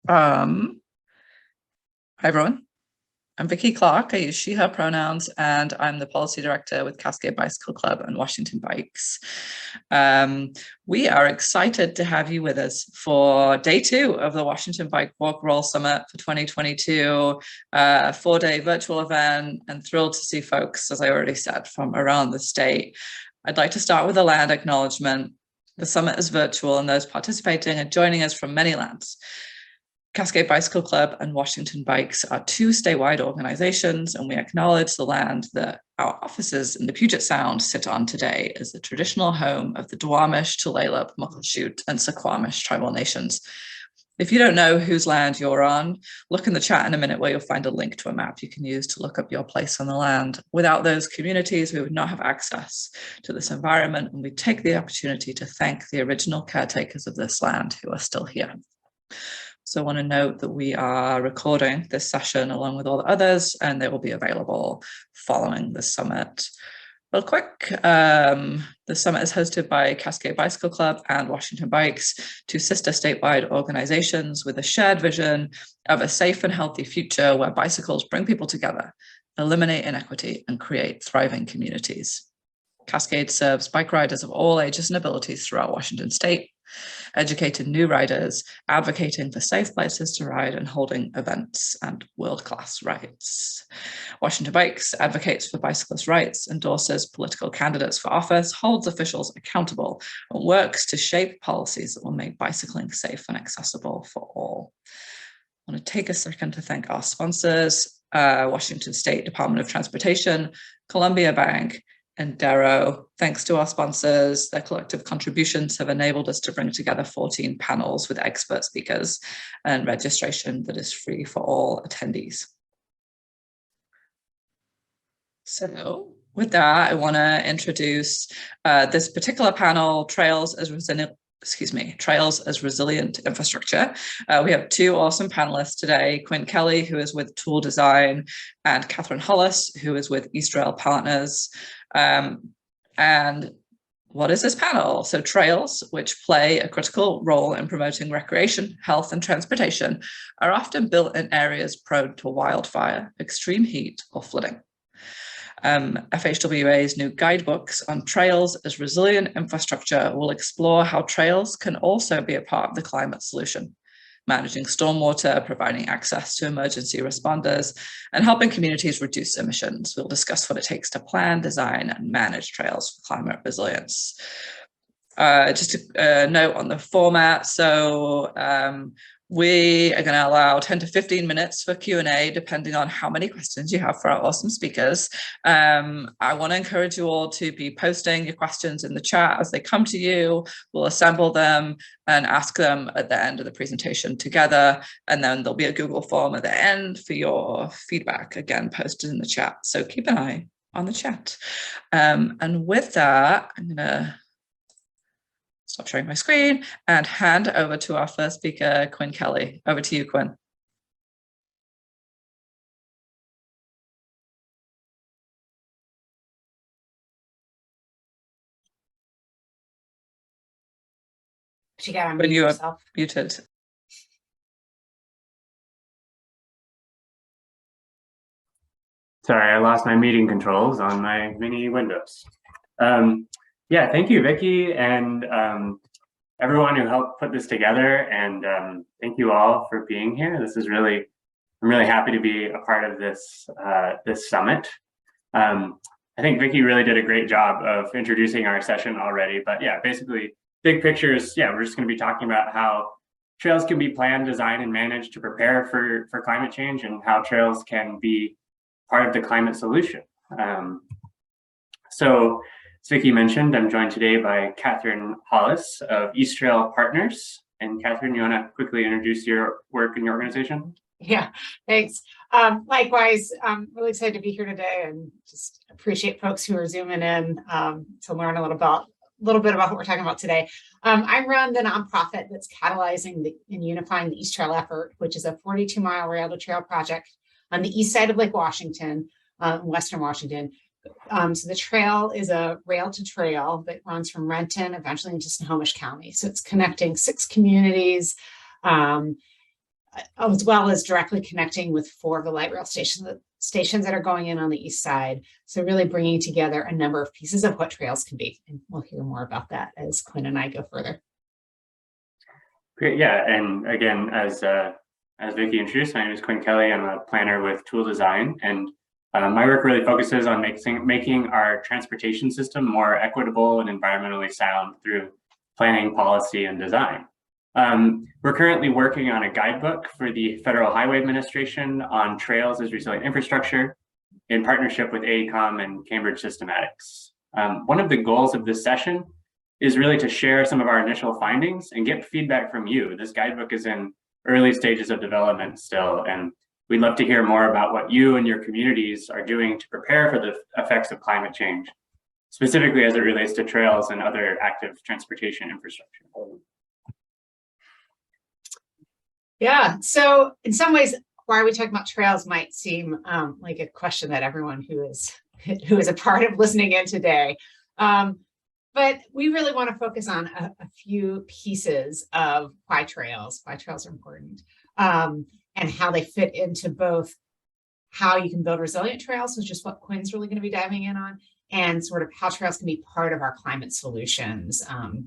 Hi, everyone. I'm Vicky Clark. I use she, her pronouns, and I'm the policy director with Cascade Bicycle Club and Washington Bikes. We are excited to have you with us for day 2 of the Washington Bike Walk Roll Summit for 2022, a 4-day virtual event, and thrilled to see folks, as I already said, from around the state. I'd like to start with a land acknowledgement. The summit is virtual and those participating are joining us from many lands. Cascade Bicycle Club and Washington Bikes are 2 statewide organizations, and we acknowledge the land that our offices in the Puget Sound sit on today as the traditional home of the Duwamish, Tulalip, Muckleshoot, and Suquamish tribal nations. If you don't know whose land you're on, look in the chat in a minute where you'll find a link to a map you can use to look up your place on the land. Without those communities, we would not have access to this environment, and we take the opportunity to thank the original caretakers of this land who are still here. So I want to note that we are recording this session along with all the others, and they will be available following the summit. Real quick, the summit is hosted by Cascade Bicycle Club and Washington Bikes, 2 sister statewide organizations with a shared vision of a safe and healthy future where bicycles bring people together, eliminate inequity, and create thriving communities. Cascade serves bike riders of all ages and abilities throughout Washington state, educating new riders, advocating for safe places to ride, and holding events and world-class rides. Washington Bikes advocates for bicyclist rights, endorses political candidates for office, holds officials accountable, and works to shape policies that will make bicycling safe and accessible for all. I want to take a second to thank our sponsors, Washington State Department of Transportation, Columbia Bank, and Darrow. Thanks to our sponsors, their collective contributions have enabled us to bring together 14 panels with expert speakers and registration that is free for all attendees. So with that, I want to introduce this particular panel, Trails as Resilient Infrastructure. We have 2 awesome panelists today, Quinn Kelly, who is with Tool Design, and Catherine Hollis, who is with East Rail Partners. And what is this panel? So trails, which play a critical role in promoting recreation, health, and transportation, are often built in areas prone to wildfire, extreme heat, or flooding. FHWA's new guidebooks on trails as resilient infrastructure will explore how trails can also be a part of the climate solution, managing stormwater, providing access to emergency responders, and helping communities reduce emissions. We'll discuss what it takes to plan, design, and manage trails for climate resilience. Just a note on the format. So we are going to allow 10 to 15 minutes for Q&A, depending on how many questions you have for our awesome speakers. I want to encourage you all to be posting your questions in the chat as they come to you. We'll assemble them and ask them at the end of the presentation together. And then there'll be a Google form at the end for your feedback, again, posted in the chat. So keep an eye on the chat. And with that, I'm going to stop sharing my screen and hand over to our first speaker, Quinn Kelly. Over to you, Quinn. You gotta mute yourself. Muted. Sorry, I lost my meeting controls on my mini Windows. Yeah, thank you, Vicky, and everyone who helped put this together, and thank you all for being here. I'm really happy to be a part of this this summit. I think Vicky really did a great job of introducing our session already, but yeah, basically, big pictures, yeah, we're just going to be talking about how trails can be planned, designed, and managed to prepare for climate change, and how trails can be part of the climate solution. So, as Vicky mentioned, I'm joined today by Catherine Hollis of East Rail Partners. And Catherine, you want to quickly introduce your work and your organization? Yeah, thanks. Likewise, I'm really excited to be here today, and just appreciate folks who are zooming in to learn a little bit about what we're talking about today. I run the nonprofit that's catalyzing and unifying the East Trail effort, which is a 42-mile rail to trail project on the east side of Lake Washington, Western Washington. So the trail is a rail to trail that runs from Renton eventually into Snohomish County. So it's connecting 6 communities as well as directly connecting with 4 of the light rail stations that are going in on the east side. So really bringing together a number of pieces of what trails can be. And we'll hear more about that as Quinn and I go further. Great, yeah, and again, as Vicki introduced, my name is Quinn Kelly. I'm a planner with Tool Design, and my work really focuses on making our transportation system more equitable and environmentally sound through planning, policy, and design. We're currently working on a guidebook for the Federal Highway Administration on trails as resilient infrastructure in partnership with AECOM and Cambridge Systematics. One of the goals of this session is really to share some of our initial findings and get feedback from you. This guidebook is in early stages of development still, and we'd love to hear more about what you and your communities are doing to prepare for the effects of climate change, specifically as it relates to trails and other active transportation infrastructure. Yeah, so in some ways, why are we talking about trails might seem like a question that everyone who is a part of listening in today. But we really want to focus on a few pieces of why trails are important, and how they fit into both how you can build resilient trails, which is what Quinn's really going to be diving in on, and sort of how trails can be part of our climate solutions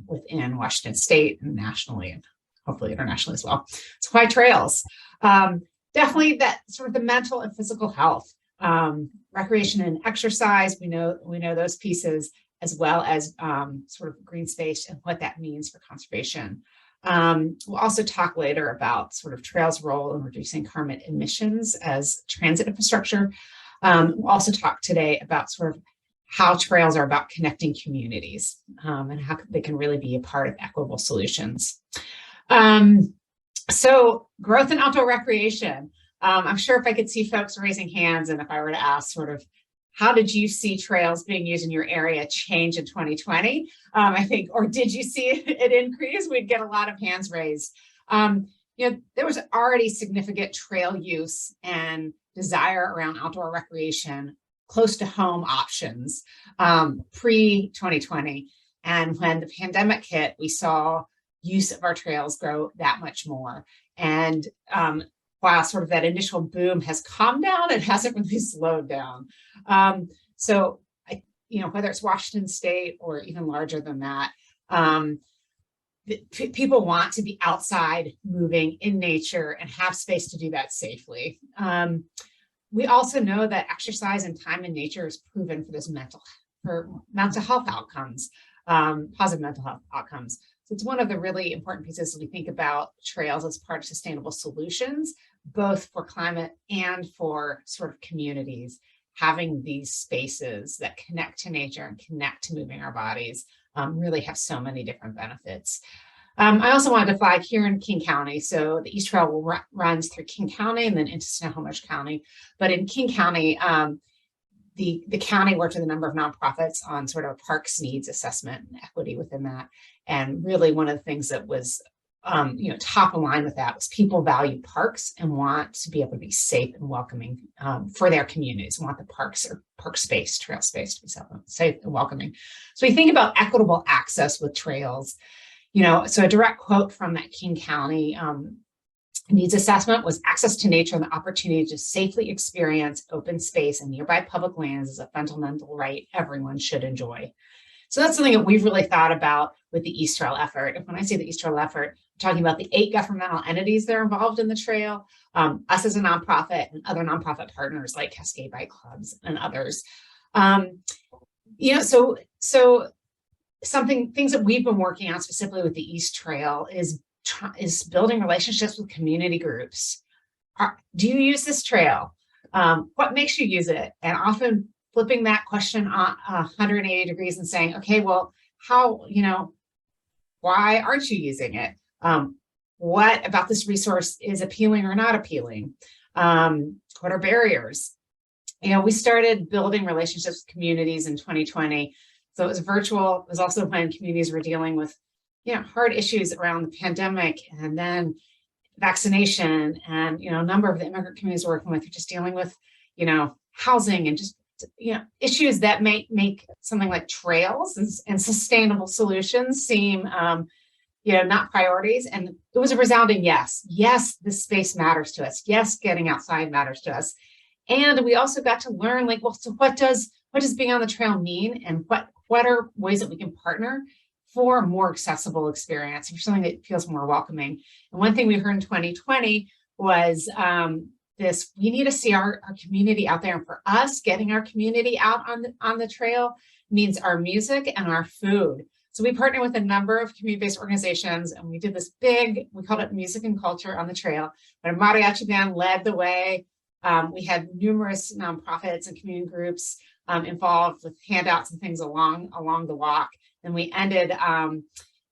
within Washington State and nationally, and hopefully internationally as well. So why trails? Definitely that sort of the mental and physical health, recreation and exercise. We know those pieces, as well as sort of green space and what that means for conservation. We'll also talk later about sort of trails' role in reducing carbon emissions as transit infrastructure. We'll also talk today about sort of how trails are about connecting communities, and how they can really be a part of equitable solutions. So growth in outdoor recreation. I'm sure if I could see folks raising hands, and if I were to ask sort of, how did you see trails being used in your area change in 2020? I think, or did you see it increase? We'd get a lot of hands raised. There was already significant trail use and desire around outdoor recreation, close to home options, pre-2020. And when the pandemic hit, we saw use of our trails grow that much more. And while sort of that initial boom has calmed down, it hasn't really slowed down. So, whether it's Washington State or even larger than that, people want to be outside, moving in nature, and have space to do that safely. We also know that exercise and time in nature is proven for mental health outcomes, positive mental health outcomes. So it's one of the really important pieces as we think about trails as part of sustainable solutions, both for climate and for sort of communities. Having these spaces that connect to nature and connect to moving our bodies really have so many different benefits. I also wanted to flag here in King County. So the East Trail runs through King County and then into Snohomish County. But in King County, the county worked with a number of nonprofits on sort of a parks needs assessment and equity within that. And really one of the things that was top of line with that was people value parks and want to be able to be safe and welcoming for their communities, want the parks or park space, trail space to be safe and welcoming. So we think about equitable access with trails. So a direct quote from that King County needs assessment was, access to nature and the opportunity to safely experience open space and nearby public lands is a fundamental right everyone should enjoy. So that's something that we've really thought about with the East Trail effort. And when I say the East Trail effort, I'm talking about the 8 governmental entities that are involved in the trail, us as a nonprofit and other nonprofit partners like Cascade Bike Clubs and others. Things that we've been working on specifically with the East Trail is building relationships with community groups. Do you use this trail? What makes you use it? And often flipping that question on 180 degrees and saying, okay, well, why aren't you using it? What about this resource is appealing or not appealing? What are barriers? We started building relationships with communities in 2020. So it was virtual. It was also when communities were dealing with, hard issues around the pandemic, and then vaccination, and, a number of the immigrant communities we're working with are just dealing with, housing and just, issues that make something like trails and sustainable solutions seem not priorities. And it was a resounding yes. Yes, this space matters to us. Yes, getting outside matters to us. And we also got to learn, like, well, so what does being on the trail mean, and what are ways that we can partner for a more accessible experience, for something that feels more welcoming. And one thing we heard in 2020 was we need to see our community out there. And for us, getting our community out on the trail means our music and our food. So we partnered with a number of community-based organizations, and we did this we called it Music and Culture on the Trail. But a mariachi band led the way. We had numerous nonprofits and community groups involved with handouts and things along the walk. And we ended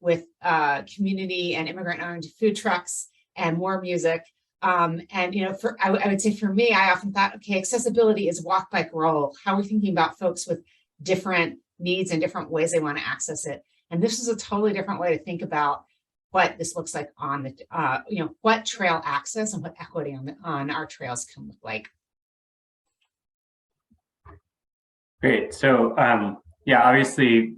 with community and immigrant-owned food trucks and more music. And I would say for me, I often thought, okay, accessibility is walk, bike, roll. How are we thinking about folks with different needs and different ways they want to access it? And this is a totally different way to think about what this looks like on the, what trail access and what equity on our trails can look like. Great. So, yeah, obviously,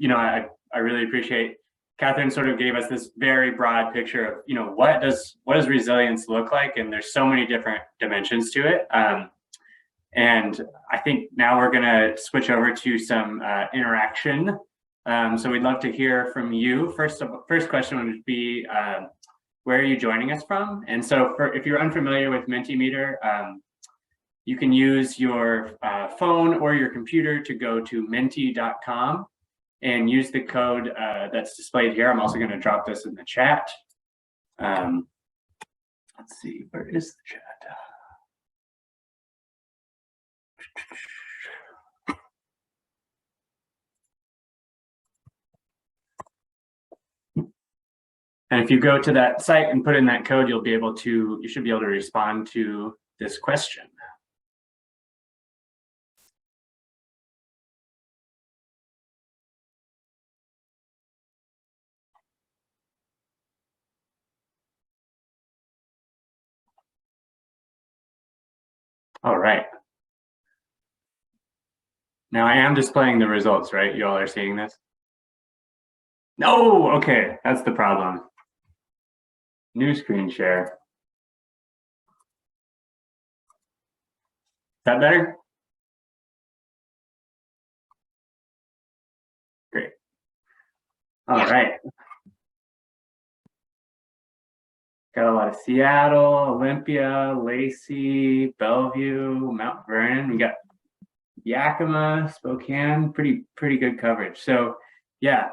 I really appreciate Catherine sort of gave us this very broad picture of, what does resilience look like? And there's so many different dimensions to it. And I think now we're going to switch over to some interaction. So we'd love to hear from you. First question would be, where are you joining us from? And so if you're unfamiliar with Mentimeter, you can use your phone or your computer to go to menti.com and use the code that's displayed here. I'm also going to drop this in the chat. Let's see, where is the chat? And if you go to that site and put in that code, you should be able to respond to this question. All right. Now I am displaying the results, right? You all are seeing this? No, okay, that's the problem. New screen share. Is that better? Great. All right. Got a lot of Seattle, Olympia, Lacey, Bellevue, Mount Vernon. We got Yakima, Spokane, pretty good coverage. So yeah,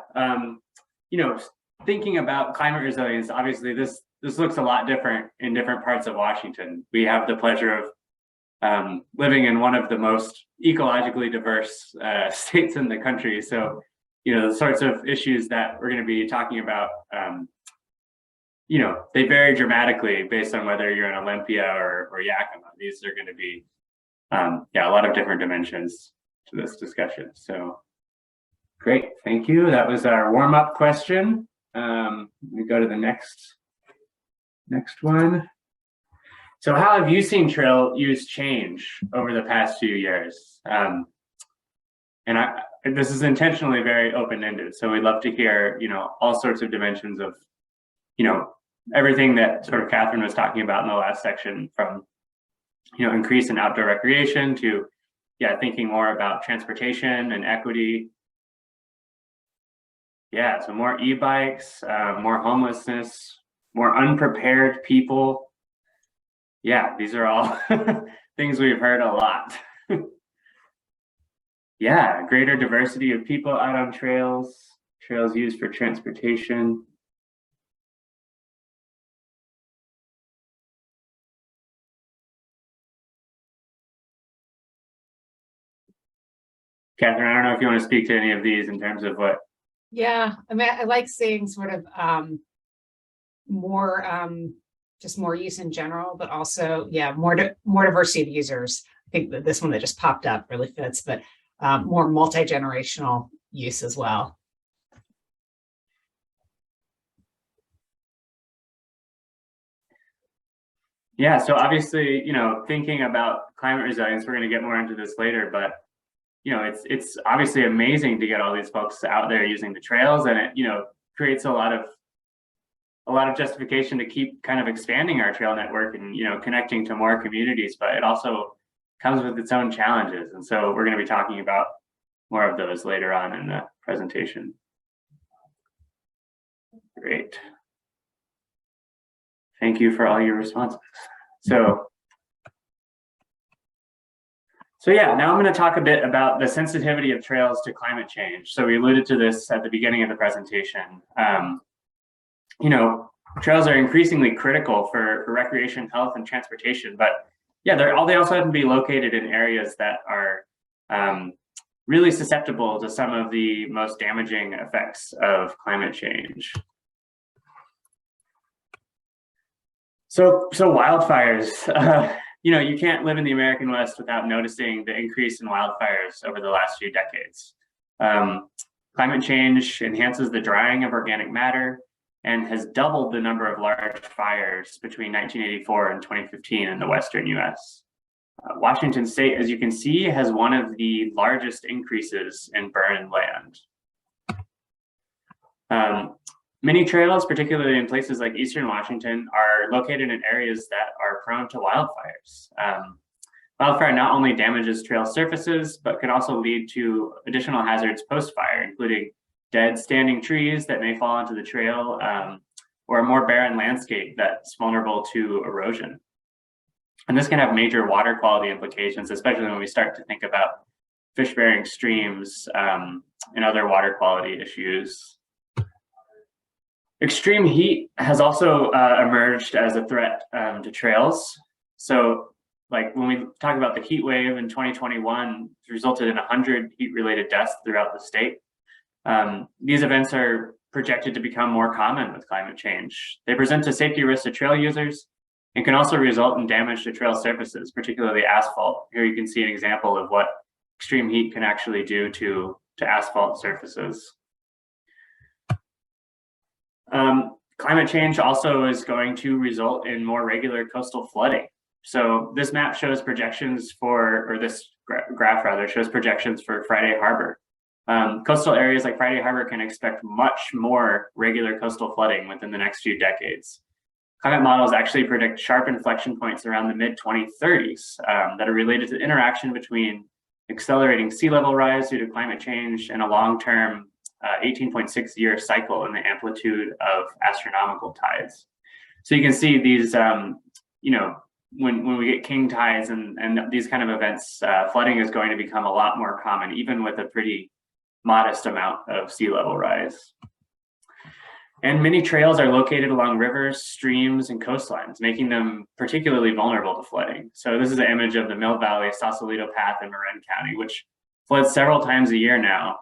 thinking about climate resilience, obviously this looks a lot different in different parts of Washington. We have the pleasure of living in one of the most ecologically diverse states in the country. So, the sorts of issues that we're going to be talking about, they vary dramatically based on whether you're in Olympia or Yakima. These are going to be, a lot of different dimensions to this discussion. So great, thank you. That was our warm-up question. We go to the next one. So how have you seen trail use change over the past few years? And this is intentionally very open-ended. So we'd love to hear, all sorts of dimensions of, everything that sort of Catherine was talking about in the last section, from, increase in outdoor recreation to, thinking more about transportation and equity. Yeah, so more e-bikes, more homelessness, more unprepared people. Yeah, these are all things we've heard a lot. Yeah, greater diversity of people out on trails used for transportation. Catherine, I don't know if you want to speak to any of these in terms of what. Yeah, I mean, I like seeing sort of more just more use in general, but also, more diversity of users. I think that this one that just popped up really fits, but more multi-generational use as well. Yeah, so obviously, thinking about climate resilience, we're going to get more into this later, but it's obviously amazing to get all these folks out there using the trails, and it creates a lot of a lot of justification to keep kind of expanding our trail network and, connecting to more communities, but it also comes with its own challenges. And so we're going to be talking about more of those later on in the presentation. Great. Thank you for all your responses. So yeah, now I'm going to talk a bit about the sensitivity of trails to climate change. So we alluded to this at the beginning of the presentation. Trails are increasingly critical for recreation, health, and transportation, but yeah, they also have to be located in areas that are really susceptible to some of the most damaging effects of climate change. So wildfires, you can't live in the American West without noticing the increase in wildfires over the last few decades. Climate change enhances the drying of organic matter and has doubled the number of large fires between 1984 and 2015 in the Western US. Washington State, as you can see, has one of the largest increases in burned land. Many trails, particularly in places like Eastern Washington, are located in areas that are prone to wildfires. Wildfire not only damages trail surfaces, but can also lead to additional hazards post-fire, including dead standing trees that may fall onto the trail, or a more barren landscape that's vulnerable to erosion. And this can have major water quality implications, especially when we start to think about fish-bearing streams and other water quality issues. Extreme heat has also emerged as a threat to trails. So like when we talk about the heat wave in 2021, it resulted in 100 heat-related deaths throughout the state. These events are projected to become more common with climate change. They present a safety risk to trail users and can also result in damage to trail surfaces, particularly asphalt. Here you can see an example of what extreme heat can actually do to asphalt surfaces. Climate change also is going to result in more regular coastal flooding. So this map shows projections for, or this graph rather, shows projections for Friday Harbor. Coastal areas like Friday Harbor can expect much more regular coastal flooding within the next few decades. Climate models actually predict sharp inflection points around the mid-2030s that are related to the interaction between accelerating sea level rise due to climate change and a long-term 18.6-year cycle in the amplitude of astronomical tides. So you can see these, when we get king tides and these kind of events, flooding is going to become a lot more common, even with a pretty modest amount of sea level rise. And many trails are located along rivers, streams, and coastlines, making them particularly vulnerable to flooding. So this is an image of the Mill Valley Sausalito Path in Marin County, which floods several times a year now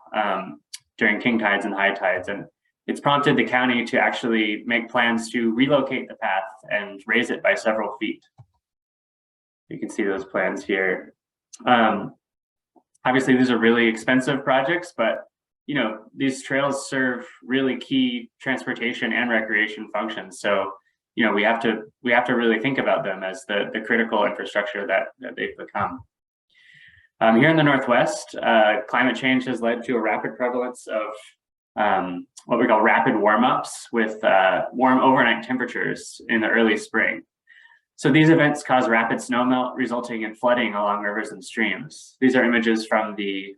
during king tides and high tides. And it's prompted the county to actually make plans to relocate the path and raise it by several feet. You can see those plans here. Obviously, these are really expensive projects, but these trails serve really key transportation and recreation functions. So, we have to really think about them as the critical infrastructure that they've become. Here in the Northwest, climate change has led to a rapid prevalence of what we call rapid warm-ups with warm overnight temperatures in the early spring. So these events cause rapid snowmelt, resulting in flooding along rivers and streams. These are images from the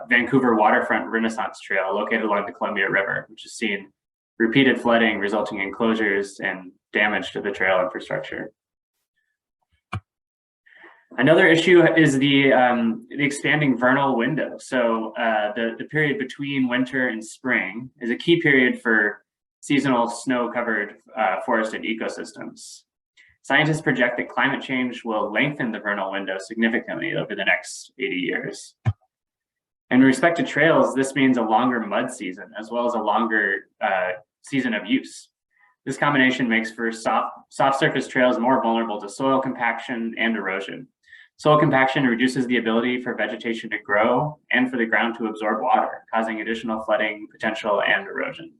Vancouver Waterfront Renaissance Trail located along the Columbia River, which has seen repeated flooding resulting in closures and damage to the trail infrastructure. Another issue is the expanding vernal window. So the period between winter and spring is a key period for seasonal snow-covered forested ecosystems. Scientists project that climate change will lengthen the vernal window significantly over the next 80 years. And with respect to trails, this means a longer mud season, as well as a longer season of use. This combination makes for soft surface trails more vulnerable to soil compaction and erosion. Soil compaction reduces the ability for vegetation to grow and for the ground to absorb water, causing additional flooding potential and erosion.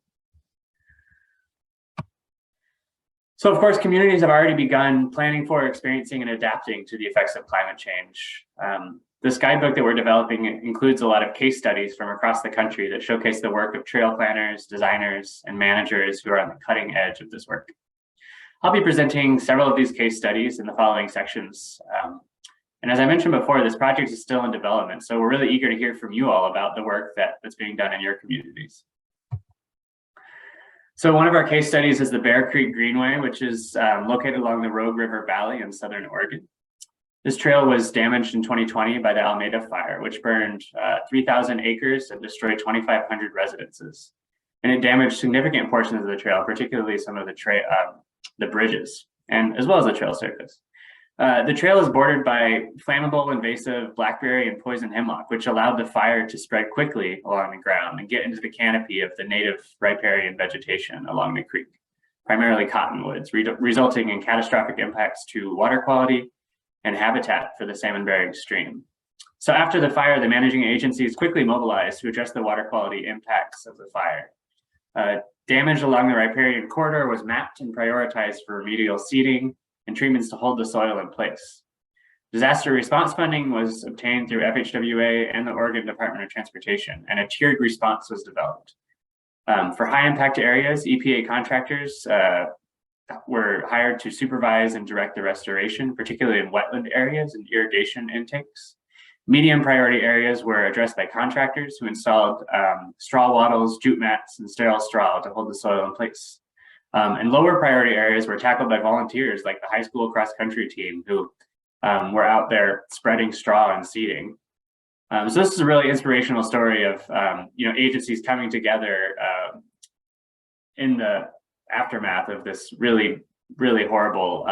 So of course, communities have already begun planning for, experiencing, and adapting to the effects of climate change. This guidebook that we're developing includes a lot of case studies from across the country that showcase the work of trail planners, designers, and managers who are on the cutting edge of this work. I'll be presenting several of these case studies in the following sections. And as I mentioned before, this project is still in development, so we're really eager to hear from you all about the work that's being done in your communities. So one of our case studies is the Bear Creek Greenway, which is located along the Rogue River Valley in Southern Oregon. This trail was damaged in 2020 by the Alameda Fire, which burned 3,000 acres and destroyed 2,500 residences. And it damaged significant portions of the trail, particularly some of the bridges, and as well as the trail surface. The trail is bordered by flammable, invasive blackberry and poison hemlock, which allowed the fire to spread quickly along the ground and get into the canopy of the native riparian vegetation along the creek, primarily cottonwoods, resulting in catastrophic impacts to water quality and habitat for the salmon-bearing stream. So after the fire, the managing agencies quickly mobilized to address the water quality impacts of the fire. Damage along the riparian corridor was mapped and prioritized for remedial seeding and treatments to hold the soil in place. Disaster response funding was obtained through FHWA and the Oregon Department of Transportation, and a tiered response was developed. For high impact areas, EPA contractors were hired to supervise and direct the restoration, particularly in wetland areas and irrigation intakes. Medium priority areas were addressed by contractors who installed straw wattles, jute mats, and sterile straw to hold the soil in place. And lower priority areas were tackled by volunteers like the high school cross-country team who were out there spreading straw and seeding. So this is a really inspirational story of agencies coming together in the aftermath of this really, really horrible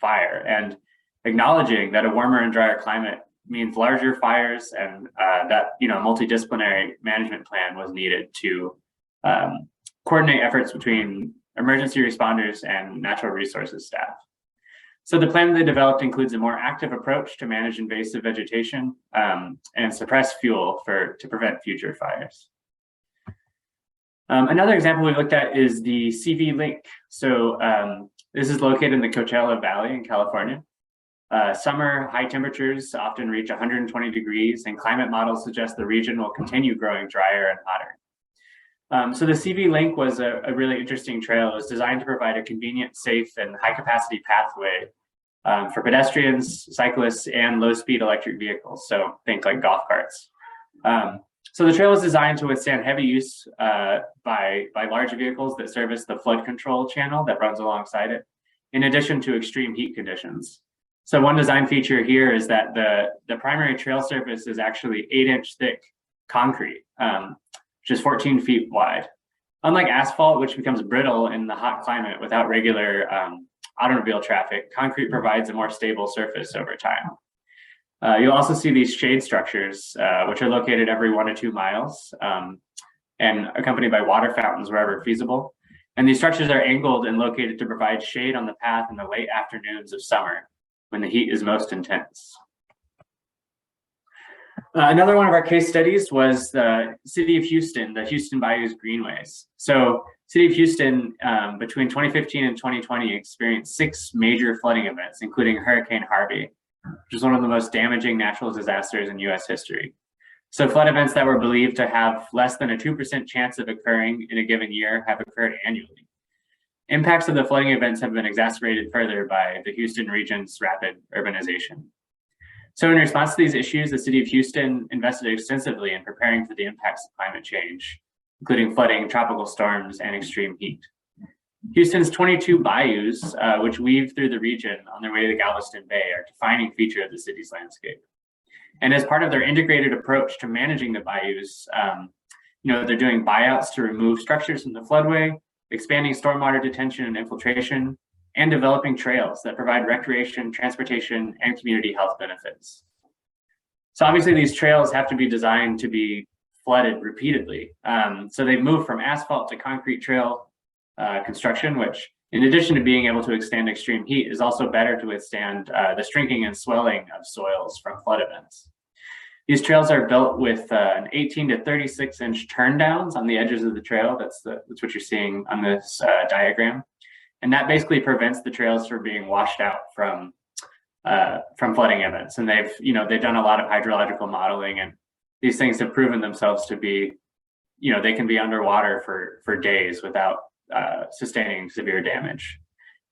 fire, and acknowledging that a warmer and drier climate means larger fires, and that a multidisciplinary management plan was needed to coordinate efforts between emergency responders and natural resources staff. So the plan they developed includes a more active approach to manage invasive vegetation and suppress fuel to prevent future fires. Another example we looked at is the CV Link. So this is located in the Coachella Valley in California. Summer high temperatures often reach 120 degrees, and climate models suggest the region will continue growing drier and hotter. So the CV Link was a really interesting trail. It was designed to provide a convenient, safe, and high-capacity pathway for pedestrians, cyclists, and low-speed electric vehicles. So think like golf carts. So the trail was designed to withstand heavy use by large vehicles that service the flood control channel that runs alongside it, in addition to extreme heat conditions. So one design feature here is that the primary trail surface is actually 8-inch thick concrete, which is 14 feet wide. Unlike asphalt, which becomes brittle in the hot climate without regular automobile traffic, concrete provides a more stable surface over time. You'll also see these shade structures, which are located every 1 to 2 miles and accompanied by water fountains wherever feasible. And these structures are angled and located to provide shade on the path in the late afternoons of summer when the heat is most intense. Another one of our case studies was the City of Houston, the Houston Bayous Greenways. So City of Houston, between 2015 and 2020, experienced 6 major flooding events, including Hurricane Harvey, which is one of the most damaging natural disasters in US history. So flood events that were believed to have less than a 2% chance of occurring in a given year have occurred annually. Impacts of the flooding events have been exacerbated further by the Houston region's rapid urbanization. So in response to these issues, the City of Houston invested extensively in preparing for the impacts of climate change, including flooding, tropical storms, and extreme heat. Houston's 22 bayous, which weave through the region on their way to the Galveston Bay, are a defining feature of the city's landscape. And as part of their integrated approach to managing the bayous, they're doing buyouts to remove structures from the floodway, expanding stormwater detention and infiltration, and developing trails that provide recreation, transportation, and community health benefits. So obviously these trails have to be designed to be flooded repeatedly. So they've moved from asphalt to concrete trail construction, which in addition to being able to withstand extreme heat is also better to withstand the shrinking and swelling of soils from flood events. These trails are built with an 18 to 36 inch turn downs on the edges of the trail. That's what you're seeing on this diagram. And that basically prevents the trails from being washed out from from flooding events. And they've done a lot of hydrological modeling, and these things have proven themselves to be, they can be underwater for days without sustaining severe damage.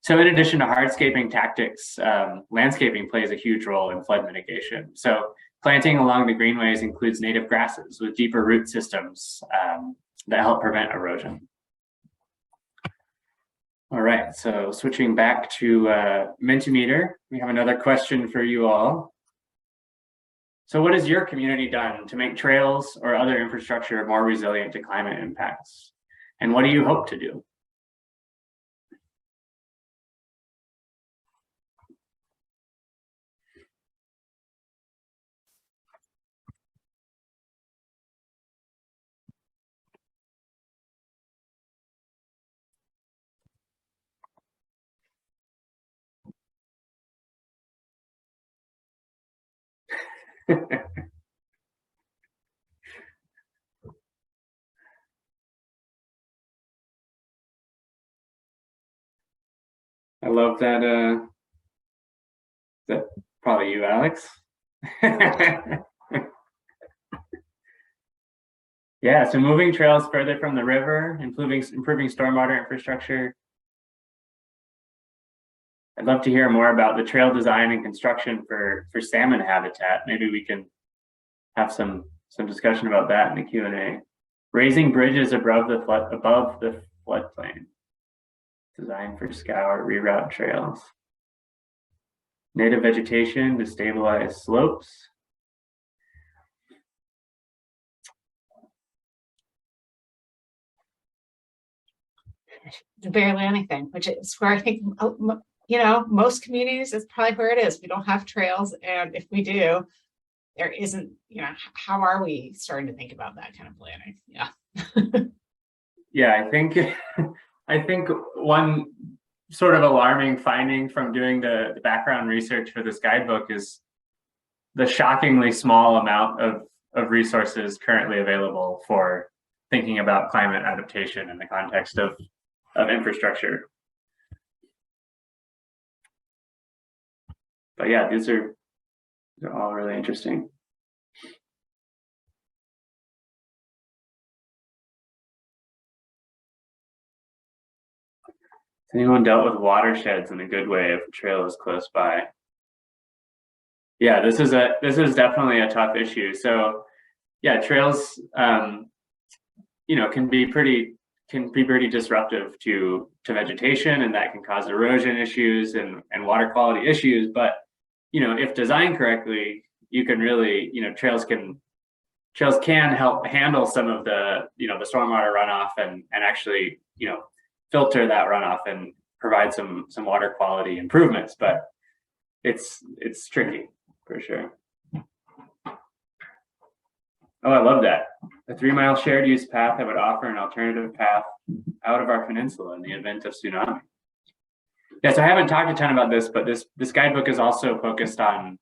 So in addition to hardscaping tactics, landscaping plays a huge role in flood mitigation. So planting along the greenways includes native grasses with deeper root systems that help prevent erosion. All right, so switching back to Mentimeter, we have another question for you all. So what has your community done to make trails or other infrastructure more resilient to climate impacts? And what do you hope to do? I love that. Is that probably you, Alex? Yeah, so moving trails further from the river, improving stormwater infrastructure. I'd love to hear more about the trail design and construction for salmon habitat. Maybe we can have some discussion about that in the Q&A. Raising bridges above the floodplain. Design for scour, reroute trails. Native vegetation to stabilize slopes. Barely anything, which is where I think, most communities is probably where it is. We don't have trails, and if we do, there isn't, how are we starting to think about that kind of planning? Yeah. Yeah, I think one sort of alarming finding from doing the background research for this guidebook is the shockingly small amount of resources currently available for thinking about climate adaptation in the context of infrastructure. But yeah, these are all really interesting. Has anyone dealt with watersheds in a good way if a trail is close by? Yeah, this is definitely a tough issue. So yeah, trails can be pretty disruptive to vegetation, and that can cause erosion issues and water quality issues. But if designed correctly, you can really, trails can help handle some of the the stormwater runoff and actually filter that runoff and provide some water quality improvements. But it's tricky for sure. Oh, I love that. A 3-mile shared use path that would offer an alternative path out of our peninsula in the event of tsunami. Yeah, so I haven't talked a ton about this, but this guidebook is also focused on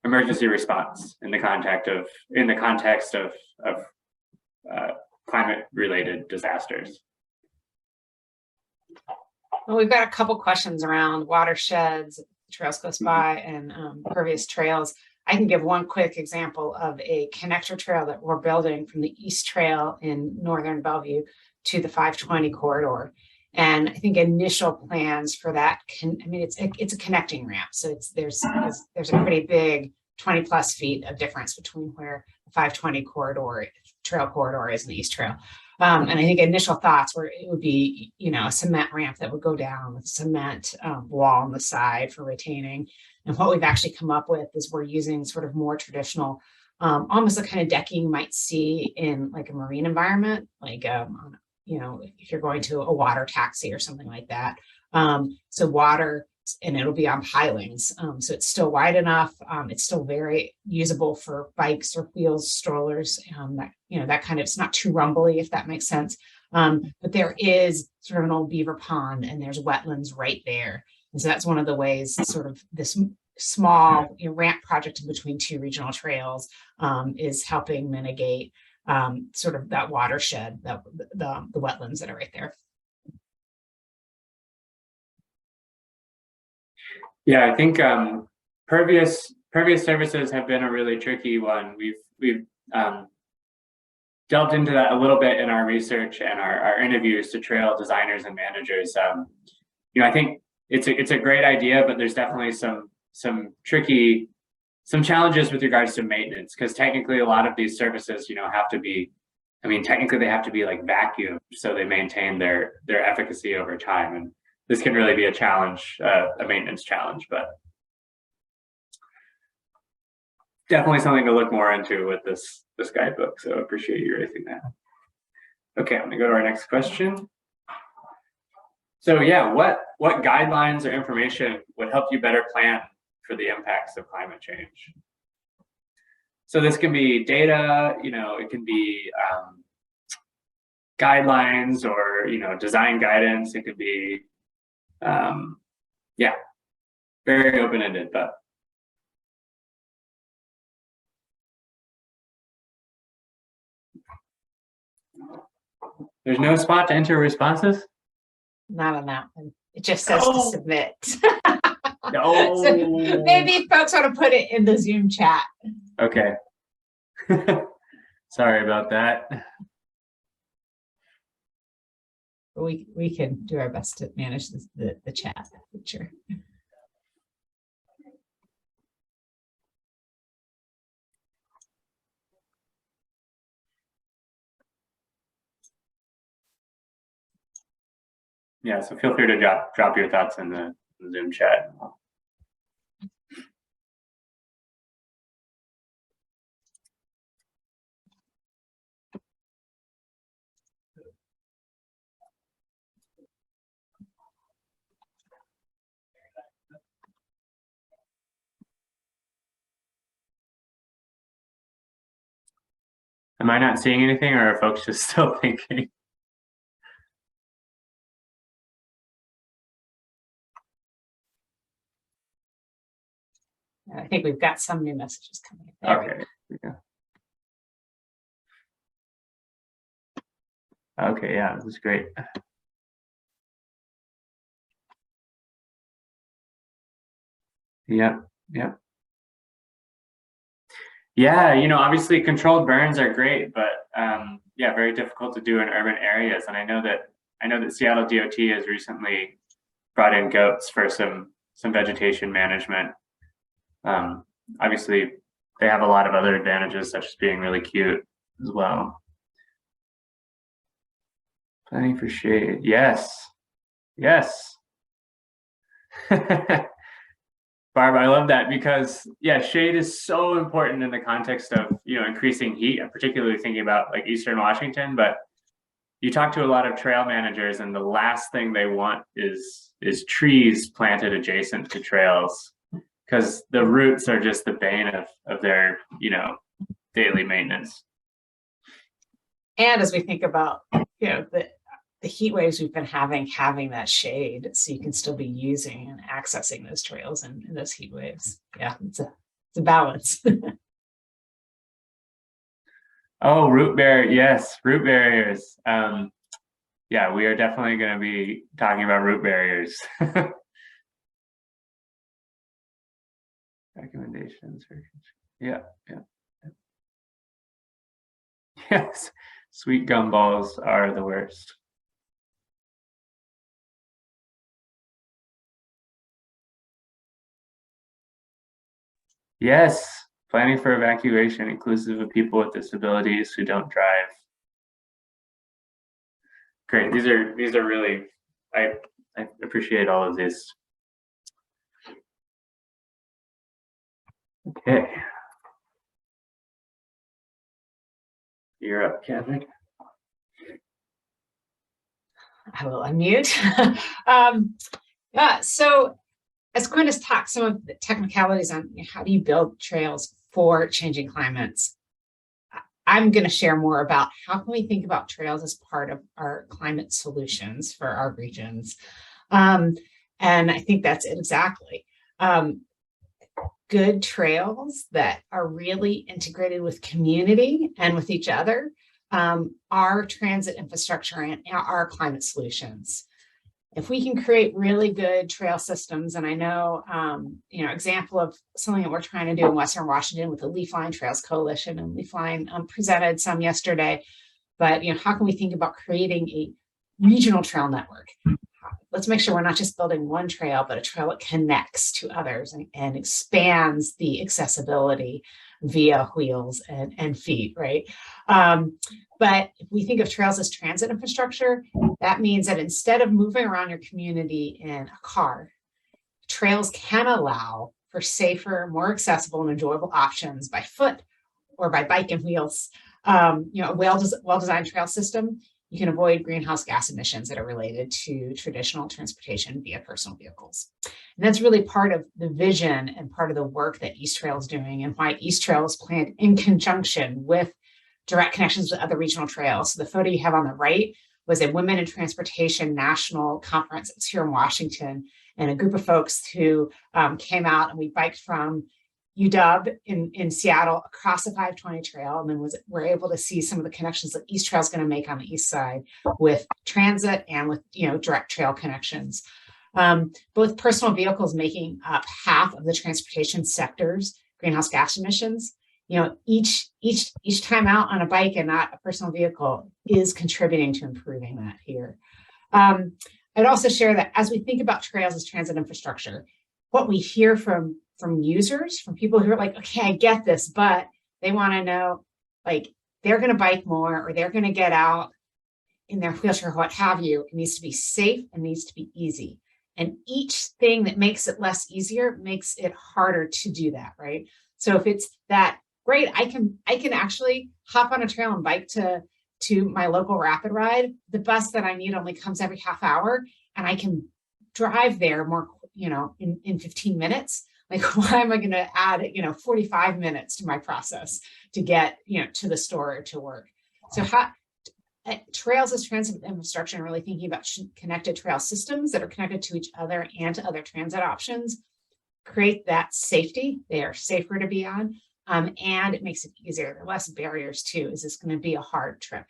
emergency response in the context of climate-related disasters. Well, we've got a couple questions around watersheds, trails close by, and pervious trails. I can give one quick example of a connector trail that we're building from the East Trail in northern Bellevue to the 520 corridor. And I think initial plans for that it's a connecting ramp. So there's a pretty big 20 plus feet of difference between where the 520 trail corridor is in the East Trail. And I think initial thoughts were it would be, a cement ramp that would go down with a cement wall on the side for retaining. And what we've actually come up with is we're using sort of more traditional, almost the kind of decking you might see in like a marine environment, like, if you're going to a water taxi or something like that. So water, and it'll be on pilings. So it's still wide enough. It's still very usable for bikes or wheels, strollers, that kind of, it's not too rumbly, if that makes sense. But there is sort of an old beaver pond and there's wetlands right there. And so that's one of the ways sort of this small ramp project in between two regional trails is helping mitigate sort of that watershed, the wetlands that are right there. Yeah, I think pervious surfaces have been a really tricky one. We've delved into that a little bit in our research and our interviews to trail designers and managers. I think it's a great idea, but there's definitely some challenges with regards to maintenance, because technically a lot of these surfaces, have to be, technically they have to be like vacuumed so they maintain their efficacy over time. And this can really be a challenge, a maintenance challenge, but definitely something to look more into with this guidebook. So I appreciate you raising that. Okay, I'm gonna go to our next question. So yeah, what guidelines or information would help you better plan for the impacts of climate change? So this can be data, it can be guidelines or design guidance. It could be very open-ended, but there's no spot to enter responses? Not on that one. It just says to submit. No. So maybe folks want to put it in the Zoom chat. Okay. Sorry about that. We can do our best to manage the chat feature. Yeah, so feel free to drop your thoughts in the Zoom chat. Am I not seeing anything, or are folks just still thinking? I think we've got some new messages coming. There Okay. We go. Okay, yeah, this is great. Yeah. Yeah, obviously controlled burns are great, but very difficult to do in urban areas. And I know that Seattle DOT has recently brought in goats for some vegetation management. Obviously, they have a lot of other advantages, such as being really cute as well. Planning for shade, yes. Barb, I love that, because shade is so important in the context of increasing heat. I'm particularly thinking about like Eastern Washington, but you talk to a lot of trail managers, and the last thing they want is trees planted adjacent to trails, because the roots are just the bane of their daily maintenance. And as we think about the heat waves we've been having that shade, so you can still be using and accessing those trails and those heat waves. Yeah, it's a balance. Oh, root barrier, yes, root barriers. Yeah, we are definitely going to be talking about root barriers. Recommendations for yes, sweet gumballs are the worst. Yes, planning for evacuation inclusive of people with disabilities who don't drive. Great. These are really, I appreciate all of this. Okay. You're up, Catherine. I will unmute. So as Quinn has talked some of the technicalities on how do you build trails for changing climates, I'm going to share more about how can we think about trails as part of our climate solutions for our regions. And I think that's it exactly. Good trails that are really integrated with community and with each other, our transit infrastructure and our climate solutions. if we can create really good trail systems, and I know, example of something that we're trying to do in Western Washington with the Leaf Line Trails Coalition, and Leaf Line presented some yesterday, but, how can we think about creating a regional trail network? Let's make sure we're not just building one trail, but a trail that connects to others and expands the accessibility via wheels and feet, right? But if we think of trails as transit infrastructure, that means that instead of moving around your community in a car, trails can allow for safer, more accessible and enjoyable options by foot or by bike and wheels. A well-designed trail system, you can avoid greenhouse gas emissions that are related to traditional transportation via personal vehicles. And that's really part of the vision and part of the work that East Trail is doing, and why East Trail is planned in conjunction with direct connections with other regional trails. So the photo you have on the right was a Women in Transportation National Conference. It's here in Washington, and a group of folks who came out, and we biked from UW in Seattle across the 520 trail, and then we're able to see some of the connections that East Trail is going to make on the east side with transit and with direct trail connections. Both personal vehicles making up half of the transportation sector's greenhouse gas emissions. Each time out on a bike and not a personal vehicle is contributing to improving that here. I'd also share that as we think about trails as transit infrastructure, what we hear from users, from people who are like, okay, I get this, but they want to know, like, they're going to bike more, or they're going to get out in their wheelchair, what have you. It needs to be safe and needs to be easy. And each thing that makes it less easier makes it harder to do that, right? So if it's that, great, I can actually hop on a trail and bike to my local rapid ride. The bus that I need only comes every half hour, and I can drive there more, in 15 minutes. Like, why am I going to add, 45 minutes to my process to get, to the store or to work? So trails as transit infrastructure, and really thinking about connected trail systems that are connected to each other and to other transit options, create that safety. They are safer to be on, and it makes it easier. There are less barriers too. Is this going to be a hard trip?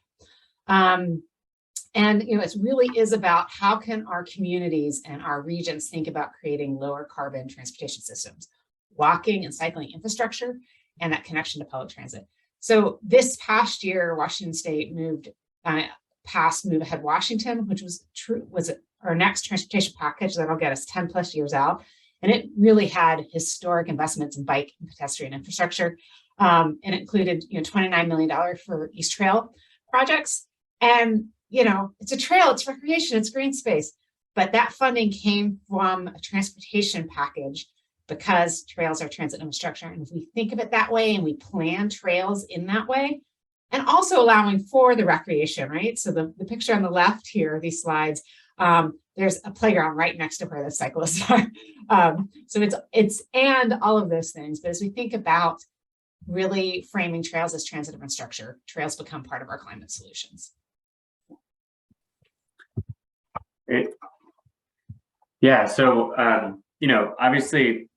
And it really is about how can our communities and our regions think about creating lower carbon transportation systems, walking and cycling infrastructure, and that connection to public transit. So this past year, Washington State passed Move Ahead Washington, which was our next transportation package that'll get us 10 plus years out. And it really had historic investments in bike and pedestrian infrastructure. And it included $29 million for East Trail projects. And it's a trail, it's recreation, it's green space. But that funding came from a transportation package, because trails are transit infrastructure. And if we think of it that way and we plan trails in that way, and also allowing for the recreation, right? So the picture on the left here, these slides, there's a playground right next to where the cyclists are. So it's and all of those things. But as we think about really framing trails as transit infrastructure, trails become part of our climate solutions. Yeah, so, obviously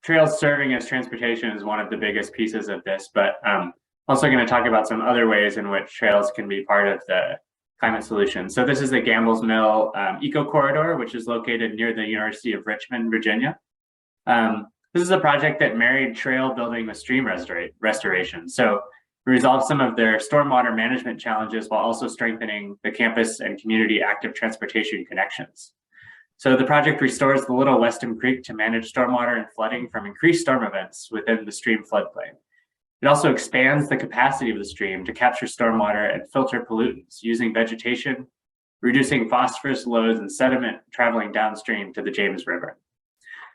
trails serving as transportation is one of the biggest pieces of this, but also going to talk about some other ways in which trails can be part of the climate solution. So this is the Gambles Mill Eco Corridor, which is located near the University of Richmond, Virginia. This is a project that married trail building with stream restoration. So we resolved some of their stormwater management challenges while also strengthening the campus and community active transportation connections. So the project restores the Little Weston Creek to manage stormwater and flooding from increased storm events within the stream floodplain. It also expands the capacity of the stream to capture stormwater and filter pollutants using vegetation, reducing phosphorus loads and sediment traveling downstream to the James River.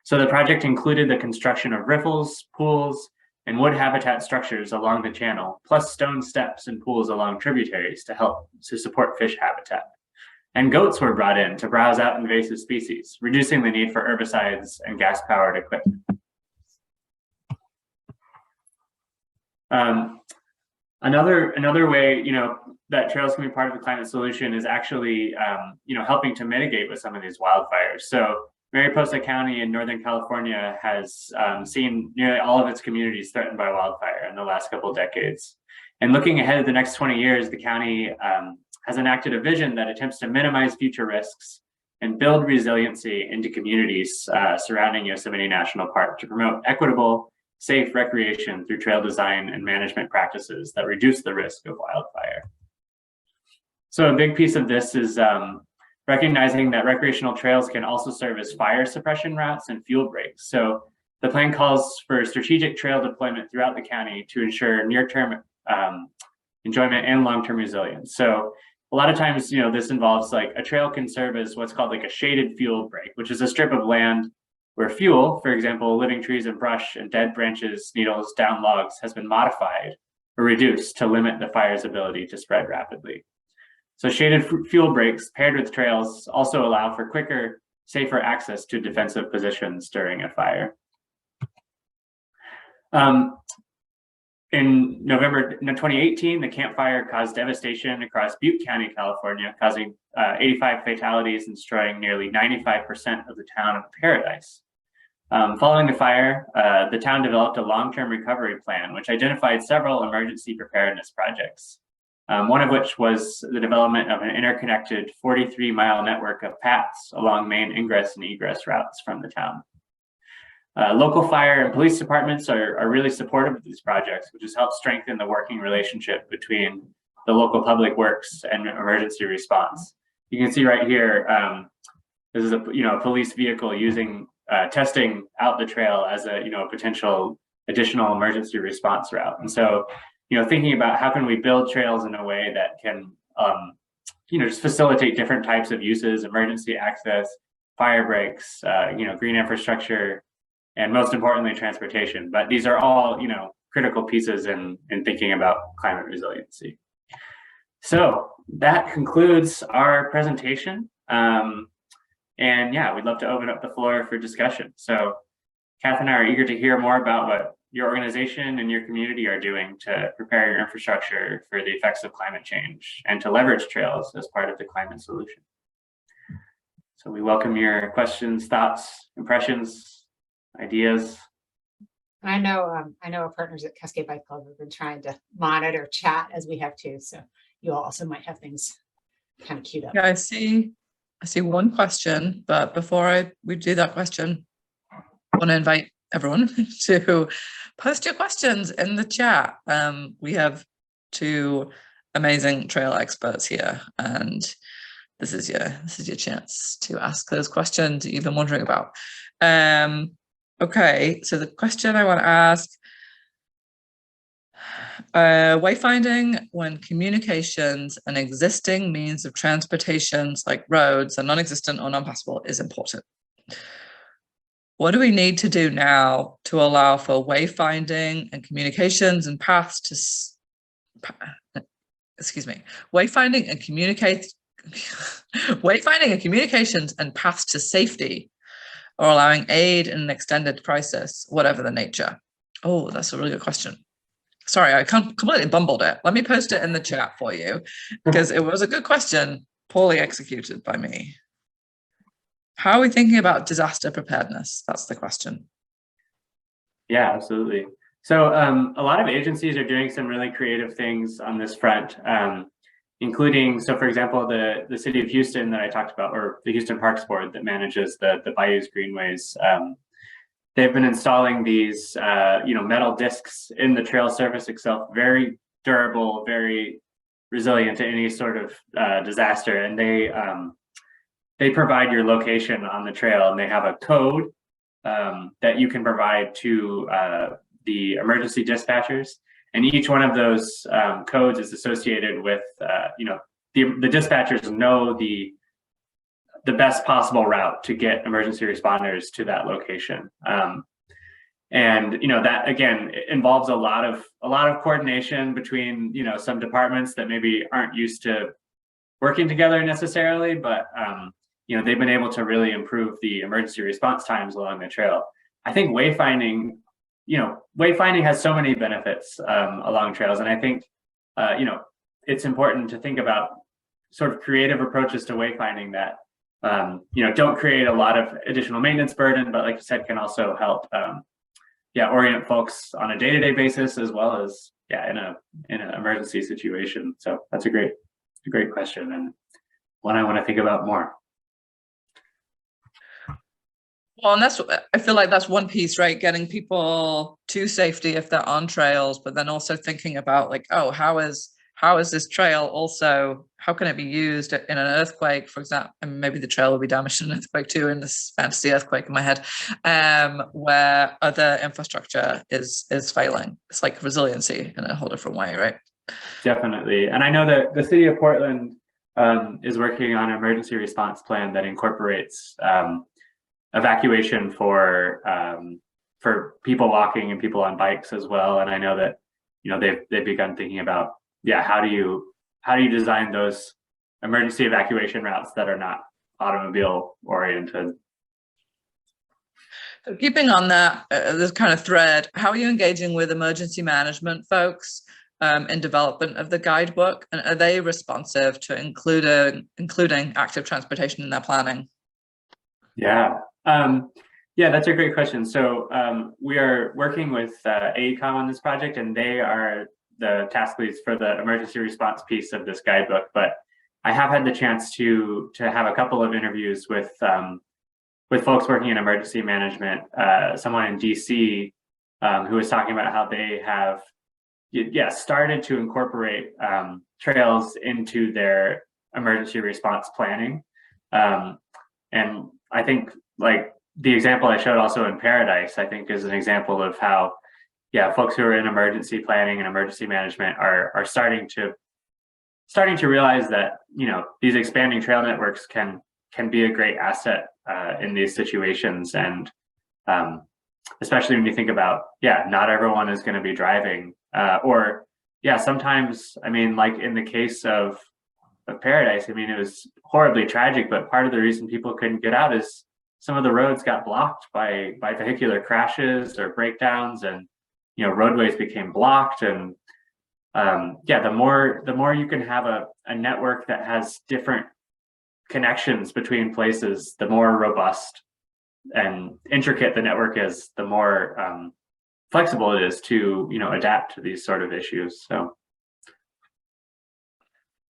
So the project included the construction of riffles, pools, and wood habitat structures along the channel, plus stone steps and pools along tributaries to support fish habitat. And goats were brought in to browse out invasive species, reducing the need for herbicides and gas-powered equipment. Another way, that trails can be part of the climate solution is actually, helping to mitigate with some of these wildfires. So Mariposa County in Northern California has seen nearly all of its communities threatened by wildfire in the last couple of decades. And looking ahead to the next 20 years, the county has enacted a vision that attempts to minimize future risks and build resiliency into communities surrounding Yosemite National Park to promote equitable, safe recreation through trail design and management practices that reduce the risk of wildfire. So a big piece of this is recognizing that recreational trails can also serve as fire suppression routes and fuel breaks. So the plan calls for strategic trail deployment throughout the county to ensure near-term enjoyment and long-term resilience. So a lot of times, this involves like a trail can serve as what's called like a shaded fuel break, which is a strip of land where fuel, for example, living trees and brush and dead branches, needles, down logs, has been modified or reduced to limit the fire's ability to spread rapidly. So shaded fuel breaks paired with trails also allow for quicker, safer access to defensive positions during a fire. In November 2018, the Camp Fire caused devastation across Butte County, California, causing 85 fatalities and destroying nearly 95% of the town of Paradise. Following the fire, the town developed a long-term recovery plan, which identified several emergency preparedness projects. One of which was the development of an interconnected 43-mile network of paths along main ingress and egress routes from the town. Local fire and police departments are really supportive of these projects, which has helped strengthen the working relationship between the local public works and emergency response. You can see right here, this is a police vehicle using testing out the trail as a potential additional emergency response route. And so, thinking about how can we build trails in a way that can just facilitate different types of uses, emergency access, fire breaks, green infrastructure, and most importantly, transportation. But these are all, critical pieces in thinking about climate resiliency. So that concludes our presentation. And yeah, we'd love to open up the floor for discussion. So Kath and I are eager to hear more about what your organization and your community are doing to prepare your infrastructure for the effects of climate change and to leverage trails as part of the climate solution. So we welcome your questions, thoughts, impressions, ideas. I know our partners at Cascade Bike Club have been trying to monitor chat as we have too. So you all also might have things kind of queued up. Yeah, I see one question, but before we do that question, I want to invite everyone to post your questions in the chat. We have two amazing trail experts here, and this is your chance to ask those questions you've been wondering about. Okay, so the question I want to ask, wayfinding when communications and existing means of transportations like roads are non-existent or non-passable is important. What do we need to do now to allow for wayfinding and communications and paths to, wayfinding and communications and paths to safety, or allowing aid in an extended crisis, whatever the nature? Oh, that's a really good question. Sorry, I completely bumbled it. Let me post it in the chat for you, because it was a good question, poorly executed by me. How are we thinking about disaster preparedness? That's the question. Yeah, absolutely. So a lot of agencies are doing some really creative things on this front, including, so for example, the city of Houston that I talked about, or the Houston Parks Board that manages the bayous greenways, they've been installing these metal discs in the trail surface itself, very durable, very resilient to any sort of disaster. And they provide your location on the trail, and they have a code that you can provide to the emergency dispatchers. And each one of those codes is associated with, the dispatchers know the best possible route to get emergency responders to that location. And that again involves a lot of coordination between some departments that maybe aren't used to working together necessarily, but they've been able to really improve the emergency response times along the trail. I think wayfinding has so many benefits along trails, and I think it's important to think about sort of creative approaches to wayfinding that don't create a lot of additional maintenance burden, but like you said, can also help orient folks on a day-to-day basis, as well as in an emergency situation. So that's a great question, and one I want to think about more. Well, and I feel like that's one piece, right? Getting people to safety if they're on trails, but then also thinking about like, oh, how is this trail also, how can it be used in an earthquake, for example? And maybe the trail will be damaged in an earthquake too, in this fantasy earthquake in my head, where other infrastructure is failing. It's like resiliency in a whole different way, right? Definitely. And I know that the city of Portland is working on an emergency response plan that incorporates evacuation for people walking and people on bikes as well. And I know that, you know, they've begun thinking about, yeah, how do you design those emergency evacuation routes that are not automobile oriented? So keeping on that, this kind of thread, how are you engaging with emergency management folks in development of the guidebook, and are they responsive to including active transportation in their planning? Yeah. Yeah, that's a great question. So we are working with AECOM on this project, and they are the task leads for the emergency response piece of this guidebook. But I have had the chance to have a couple of interviews with folks working in emergency management. Someone in DC who was talking about how they have started to incorporate trails into their emergency response planning. And I think like the example I showed also in Paradise, I think is an example of how, folks who are in emergency planning and emergency management are starting to realize that, you know, these expanding trail networks can be a great asset in these situations. And especially when you think about, not everyone is going to be driving sometimes, I mean, like in the case of Paradise, I mean, it was horribly tragic, but part of the reason people couldn't get out is some of the roads got blocked by vehicular crashes or breakdowns, and, you know, roadways became blocked. And the more you can have a network that has different connections between places, the more robust and intricate the network is, the more flexible it is to, you know, adapt to these sort of issues. So.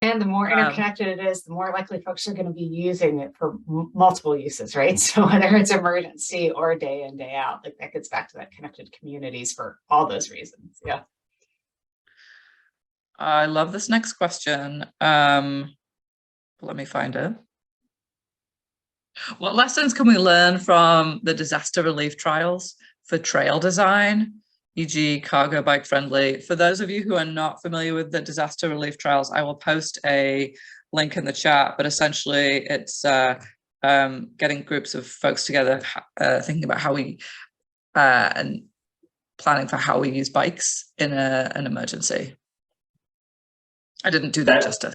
And the more interconnected it is, the more likely folks are going to be using it for multiple uses, right? So whether it's emergency or day in, day out, like that gets back to that connected communities for all those reasons. Yeah. I love this next question. Let me find it. What lessons can we learn from the disaster relief trials for trail design, e.g. cargo bike friendly? For those of you who are not familiar with the disaster relief trials, I will post a link in the chat, but essentially it's getting groups of folks together, thinking about how we, and planning for how we use bikes in an emergency. I didn't do that justice.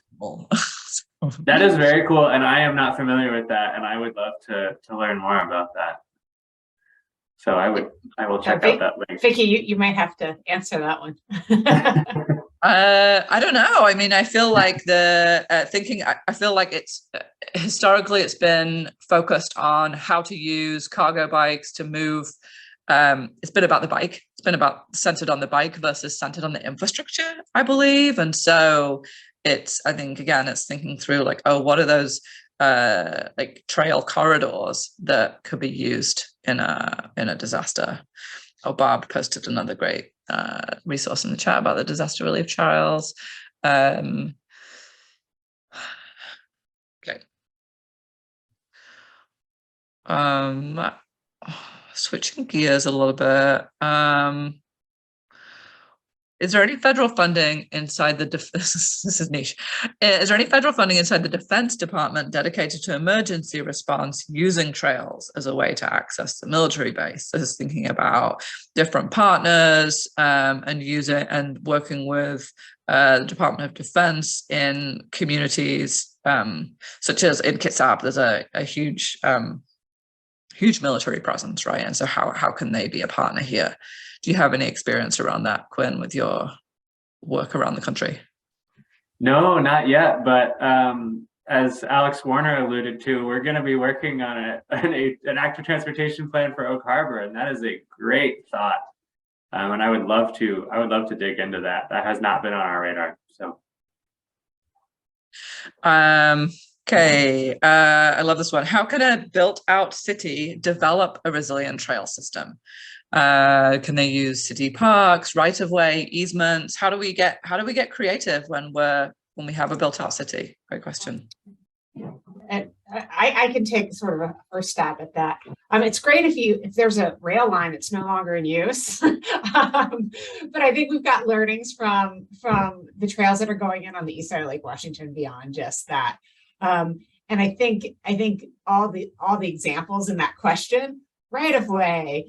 That is very cool, and I am not familiar with that, and I would love to learn more about that. So I will check out that link. Vicky, you might have to answer that one. I don't know. I mean, I feel like I feel like it's historically it's been focused on how to use cargo bikes to move. It's been about the bike. It's been about centered on the bike versus centered on the infrastructure, I believe. And so I think again, it's thinking through like, oh, what are those like trail corridors that could be used in a disaster? Oh, Bob posted another great resource in the chat about the disaster relief trials. Okay. Switching gears a little bit. Is there any federal funding inside the this is niche. Is there any federal funding inside the Defense Department dedicated to emergency response using trails as a way to access the military base? This is thinking about different partners and working with the Department of Defense in communities such as in Kitsap. There's a huge military presence, right? And so how can they be a partner here? Do you have any experience around that, Quinn, with your work around the country? No, not yet. But as Alex Warner alluded to, we're going to be working on an active transportation plan for Oak Harbor, and that is a great thought. And I would love to dig into that. That has not been on our radar. So. Okay, I love this one. How can a built-out city develop a resilient trail system? Can they use city parks, right-of-way, easements? How do we get creative when we have a built-out city? Great question. And I can take sort of a first stab at that. It's great if there's a rail line that's no longer in use. But I think we've got learnings from the trails that are going in on the east side of Lake Washington beyond just that. And I think all the examples in that question, right of way,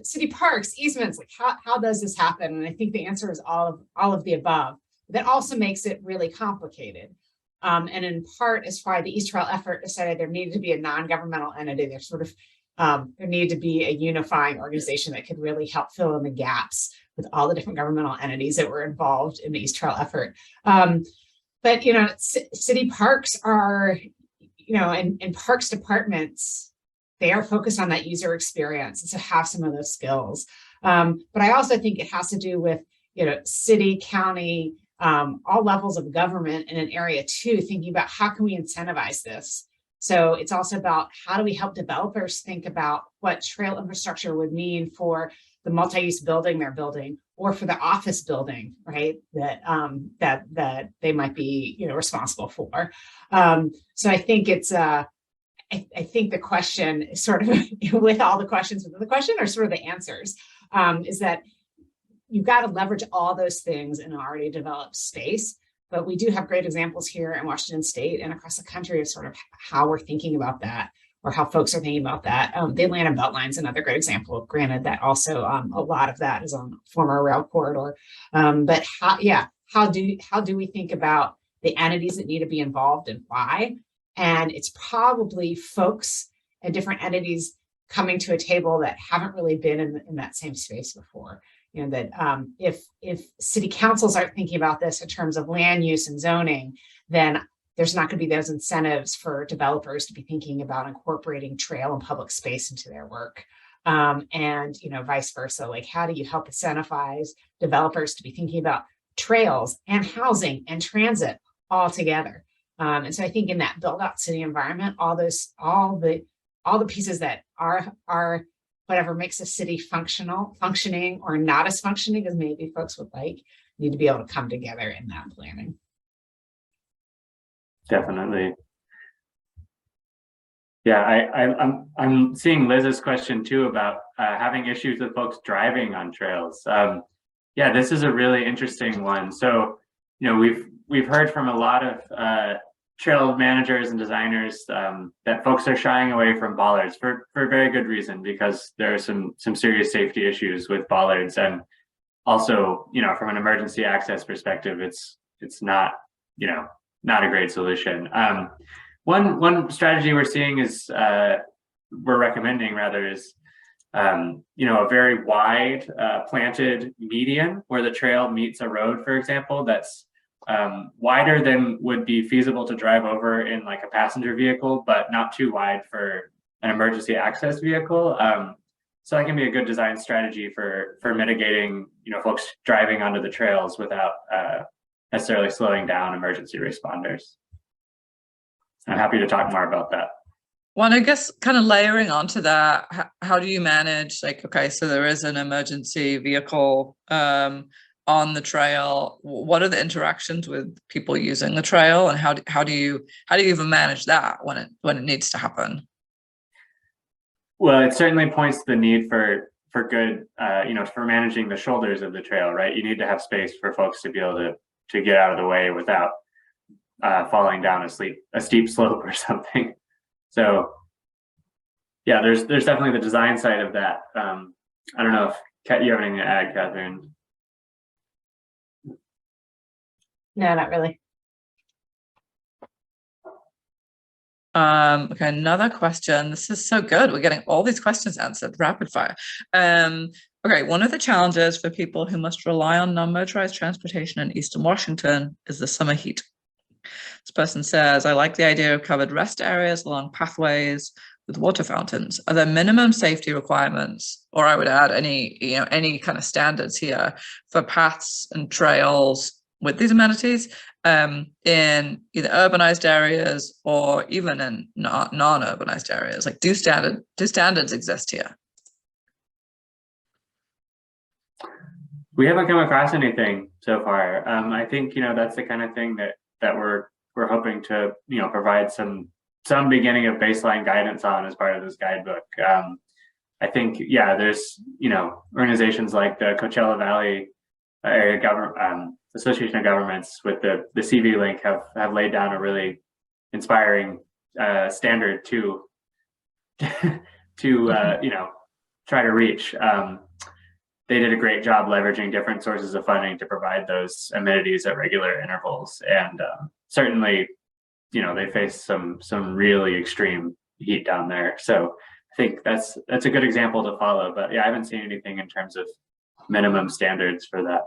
city parks, easements, like how does this happen? And I think the answer is all of the above. That also makes it really complicated. And in part is why the East Trail effort decided there needed to be a non-governmental entity. There sort of there needed to be a unifying organization that could really help fill in the gaps with all the different governmental entities that were involved in the East Trail effort. But city parks are, and parks departments, they are focused on that user experience, and so have some of those skills. But I also think it has to do with city, county, all levels of government in an area too, thinking about how can we incentivize this. So it's also about how do we help developers think about what trail infrastructure would mean for the multi-use building they're building, or for the office building, right? That they might be responsible for. So I think it's I think the question is sort of with all the questions within the question are sort of the answers. Is that you've got to leverage all those things in an already developed space. But we do have great examples here in Washington State and across the country of sort of how we're thinking about that, or how folks are thinking about that. The Atlanta Beltline is another great example. Granted, that also a lot of that is on former rail corridor. But how do we think about the entities that need to be involved and why? And it's probably folks and different entities coming to a table that haven't really been in that same space before. That if city councils aren't thinking about this in terms of land use and zoning, then there's not going to be those incentives for developers to be thinking about incorporating trail and public space into their work. And vice versa. Like, how do you help incentivize developers to be thinking about trails and housing and transit all together? And so I think in that build out city environment, all the pieces that are whatever makes a city functioning or not as functioning as maybe folks would like, need to be able to come together in that planning. Definitely. Yeah, I'm seeing Liz's question too about having issues with folks driving on trails. Yeah, this is a really interesting one. So, we've heard from a lot of trail managers and designers that folks are shying away from bollards for very good reason, because there are some serious safety issues with bollards, and also from an emergency access perspective, it's not not a great solution. One strategy we're seeing is we're recommending rather is a very wide planted median where the trail meets a road, for example, that's wider than would be feasible to drive over in like a passenger vehicle, but not too wide for an emergency access vehicle. So that can be a good design strategy for mitigating, folks driving onto the trails without necessarily slowing down emergency responders. I'm happy to talk more about that. Well, I guess kind of layering onto that, how do you manage, like, okay, so there is an emergency vehicle on the trail. What are the interactions with people using the trail, and how do you even manage that when it needs to happen? Well, it certainly points to the need for good, for managing the shoulders of the trail, right? You need to have space for folks to be able to get out of the way without falling down a steep slope or something. So yeah, there's definitely the design side of that. I don't know if you have anything to add, Catherine. No, not really. Okay, another question. This is so good. We're getting all these questions answered rapid fire. Okay, one of the challenges for people who must rely on non-motorized transportation in Eastern Washington is the summer heat. This person says, I like the idea of covered rest areas along pathways with water fountains. Are there minimum safety requirements, or I would add any kind of standards here for paths and trails with these amenities? in either urbanized areas or even in non-urbanized areas? Like, do standards exist here? We haven't come across anything so far. I think, that's the kind of thing that we're hoping to, provide some beginning of baseline guidance on as part of this guidebook. I think, there's, organizations like the Coachella Valley Area Government Association of Governments with the CV link have laid down a really inspiring standard to try to reach. They did a great job leveraging different sources of funding to provide those amenities at regular intervals, and certainly, they face some really extreme heat down there. So I think that's a good example to follow. But yeah, I haven't seen anything in terms of minimum standards for that.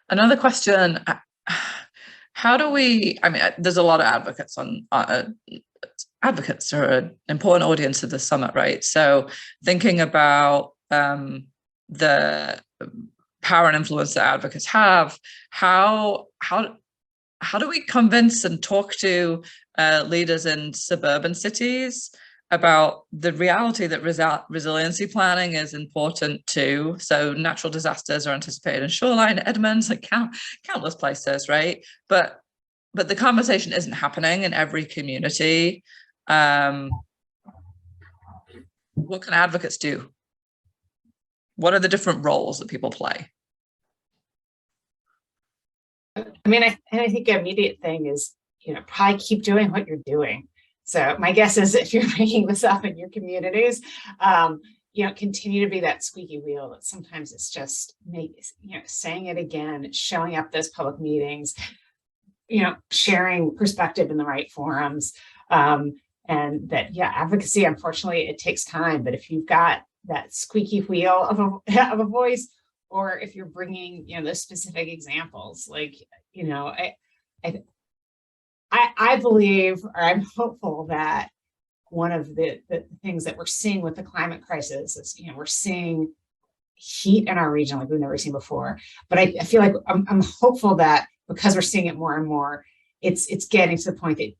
Another question: how do we? I mean, there's a lot of advocates advocates are an important audience of the summit, right? So thinking about the power and influence that advocates have, how do we convince and talk to leaders in suburban cities about the reality that resiliency planning is important too? So natural disasters are anticipated in Shoreline, Edmonds, like countless places, right? But the conversation isn't happening in every community. What can advocates do? What are the different roles that people play? I mean, I think the immediate thing is, probably keep doing what you're doing. So my guess is if you're making this up in your communities, continue to be that squeaky wheel that sometimes it's just saying it again, showing up those public meetings, sharing perspective in the right forums. And that, advocacy, unfortunately, it takes time. But if you've got that squeaky wheel of a voice, or if you're bringing, those specific examples, like, I believe, or I'm hopeful that one of the things that we're seeing with the climate crisis is, we're seeing heat in our region like we've never seen before. But I feel like I'm hopeful that because we're seeing it more and more, it's getting to the point that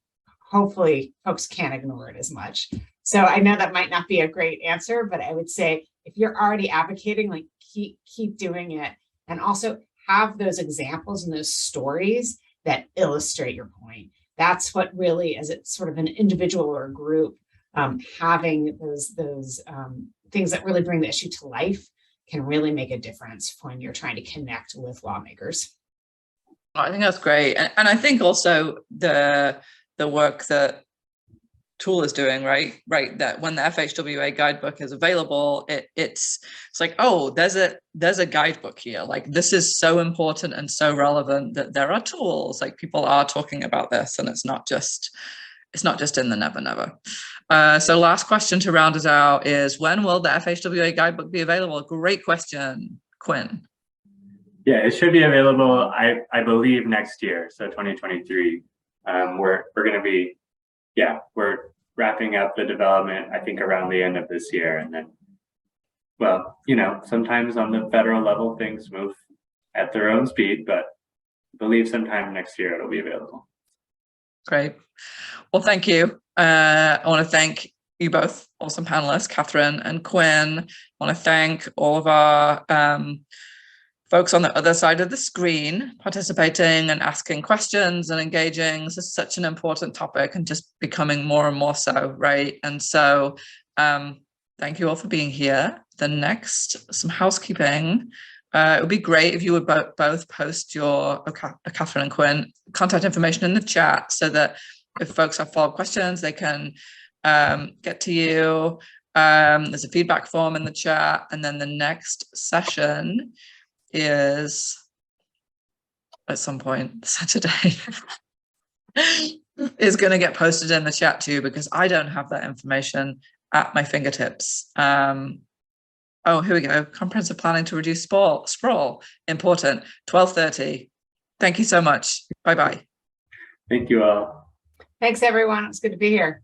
hopefully folks can't ignore it as much. So I know that might not be a great answer, but I would say if you're already advocating, like keep doing it, and also have those examples and those stories that illustrate your point. That's what really, as it's sort of an individual or a group, having those things that really bring the issue to life can really make a difference when you're trying to connect with lawmakers. I think that's great, and I think also the work that Tool is doing, right, that when the FHWA guidebook is available, it's like, oh, there's a guidebook here. Like, this is so important and so relevant that there are tools. Like, people are talking about this, and it's not just in the never. So last question to round us out is, when will the FHWA guidebook be available? Great question, Quinn. Yeah, it should be available, I believe, next year, so 2023. We're going to be, we're wrapping up the development, I think, around the end of this year. And then, well, sometimes on the federal level, things move at their own speed, but I believe sometime next year it'll be available. Great. Well, thank you. I want to thank you both, awesome panelists, Catherine and Quinn. I want to thank all of our folks on the other side of the screen participating and asking questions and engaging. This is such an important topic and just becoming more and more so, right? And so thank you all for being here. The next, some housekeeping. It would be great if you would both post your, Catherine and Quinn, contact information in the chat so that if folks have follow-up questions, they can get to you. There's a feedback form in the chat. And then the next session is at some point Saturday is going to get posted in the chat too, because I don't have that information at my fingertips. Oh, here we go. Comprehensive planning to reduce sprawl. Important. 12:30. Thank you so much. Bye-bye. Thank you all. Thanks, everyone. It's good to be here.